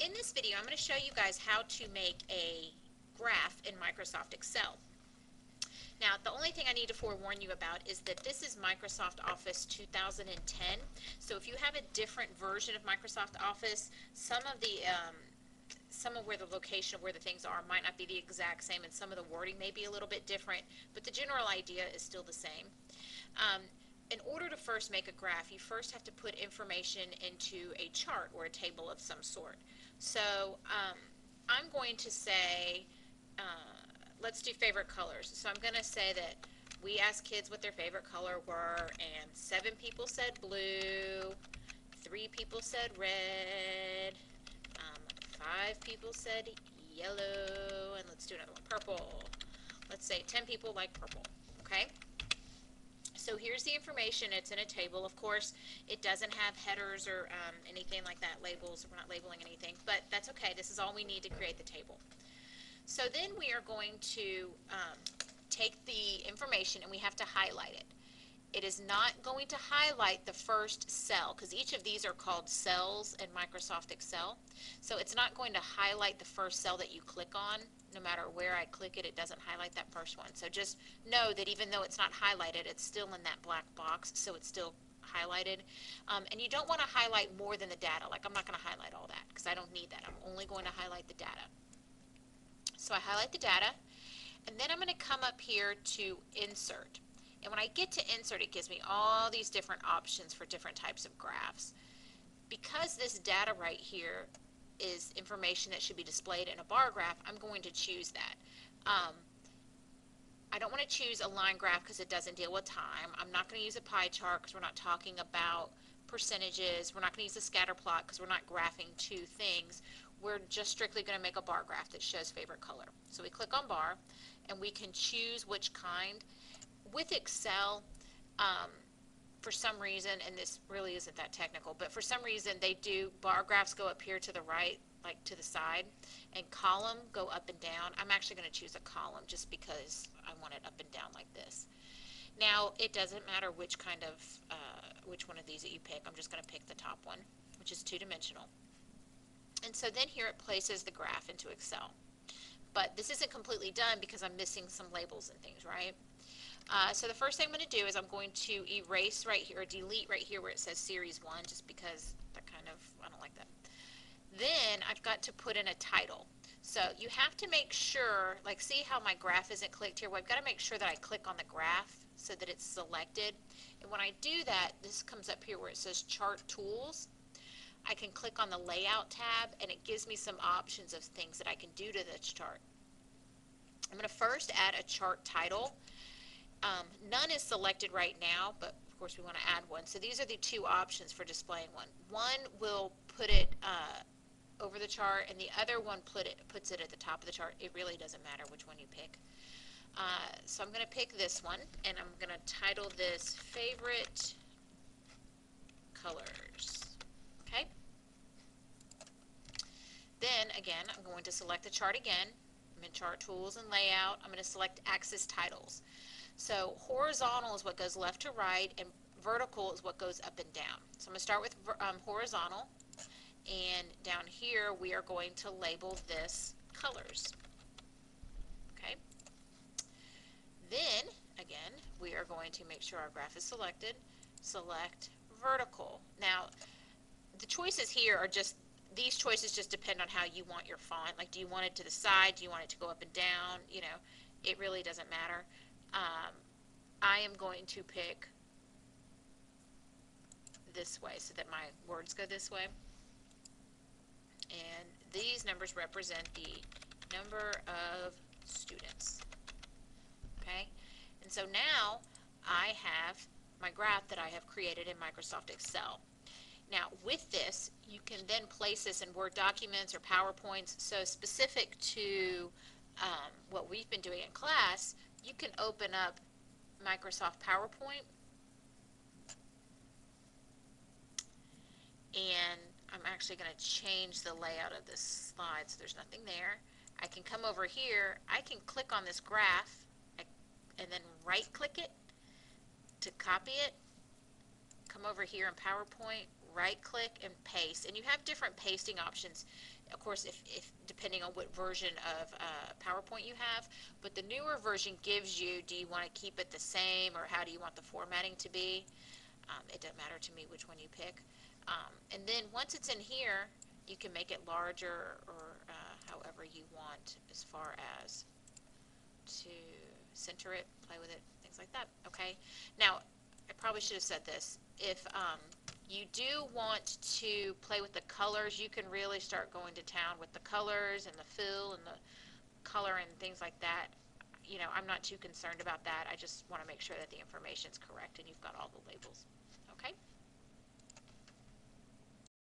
In this video, I'm going to show you guys how to make a graph in Microsoft Excel. Now, the only thing I need to forewarn you about is that this is Microsoft Office 2010. So if you have a different version of Microsoft Office, some of where the location of where the things are might not be the exact same, and some of the wording may be a little bit different, but the general idea is still the same. In order to first make a graph, you first have to put information into a chart or a table of some sort. So I'm going to say, let's do favorite colors. So I'm going to say that we asked kids what their favorite color were, and 7 people said blue, 3 people said red, 5 people said yellow, and let's do another one, purple. Let's say 10 people like purple, okay? So here's the information. It's in a table. Of course, it doesn't have headers or anything like that, labels. We're not labeling anything, but that's okay. This is all we need to create the table. So then we are going to take the information and we have to highlight it. It is not going to highlight the first cell because each of these are called cells in Microsoft Excel. So it's not going to highlight the first cell that you click on. No matter where I click it, it doesn't highlight that first one. So just know that even though it's not highlighted, it's still in that black box, so it's still highlighted. And you don't want to highlight more than the data. Like, I'm not going to highlight all that because I don't need that. I'm only going to highlight the data. So I highlight the data, and then I'm going to come up here to insert. And when I get to insert, it gives me all these different options for different types of graphs. Because this data right here is information that should be displayed in a bar graph, I'm going to choose that. I don't want to choose a line graph because it doesn't deal with time. I'm not going to use a pie chart because we're not talking about percentages. We're not going to use a scatter plot because we're not graphing two things. We're just strictly going to make a bar graph that shows favorite color. So we click on bar, and we can choose which kind. With Excel, for some reason, and this really isn't that technical, but for some reason they do bar graphs go up here to the right, like to the side, and column go up and down. I'm actually going to choose a column just because I want it up and down like this. Now, it doesn't matter which which one of these that you pick. I'm just going to pick the top one, which is two-dimensional. And so then here it places the graph into Excel. But this isn't completely done because I'm missing some labels and things, right? So the first thing I'm going to do is I'm going to erase right here, or delete right here where it says Series 1, just because that I don't like that. Then I've got to put in a title. So you have to make sure, like, see how my graph isn't clicked here? Well, I've got to make sure that I click on the graph so that it's selected. And when I do that, this comes up here where it says Chart Tools. I can click on the Layout tab, and it gives me some options of things that I can do to this chart. I'm going to first add a chart title. None is selected right now, but of course we want to add one. So these are the two options for displaying one. One will put it over the chart, and the other one puts it at the top of the chart. It really doesn't matter which one you pick. So I'm going to pick this one, and I'm going to title this Favorite Colors. Okay? Then, again, I'm going to select the chart again. I'm in Chart Tools and Layout. I'm going to select Axis Titles. So horizontal is what goes left to right, and vertical is what goes up and down. So I'm going to start with horizontal, and down here we are going to label this colors. Okay. Then, again, we are going to make sure our graph is selected. Select vertical. Now, the choices here are just, these choices just depend on how you want your font. Like, do you want it to the side? Do you want it to go up and down? You know, it really doesn't matter. I am going to pick this way so that my words go this way. And these numbers represent the number of students. Okay? And so now I have my graph that I have created in Microsoft Excel. Now, with this, you can then place this in Word documents or PowerPoints. So specific to what we've been doing in class, you can open up Microsoft PowerPoint, and I'm actually going to change the layout of this slide so there's nothing there. I can come over here, I can click on this graph and then right click it to copy it, come over here in PowerPoint, right click and paste, and you have different pasting options, of course, if depending on what version of PowerPoint you have, but the newer version gives you, do you want to keep it the same, or how do you want the formatting to be? It doesn't matter to me which one you pick. And then once it's in here, you can make it larger, or however you want, as far as to center it, play with it, things like that. Okay. Now, I probably should have said this. If you do want to play with the colors, you can really start going to town with the colors and the fill and the color and things like that. You know, I'm not too concerned about that. I just want to make sure that the information is correct and you've got all the labels. Okay.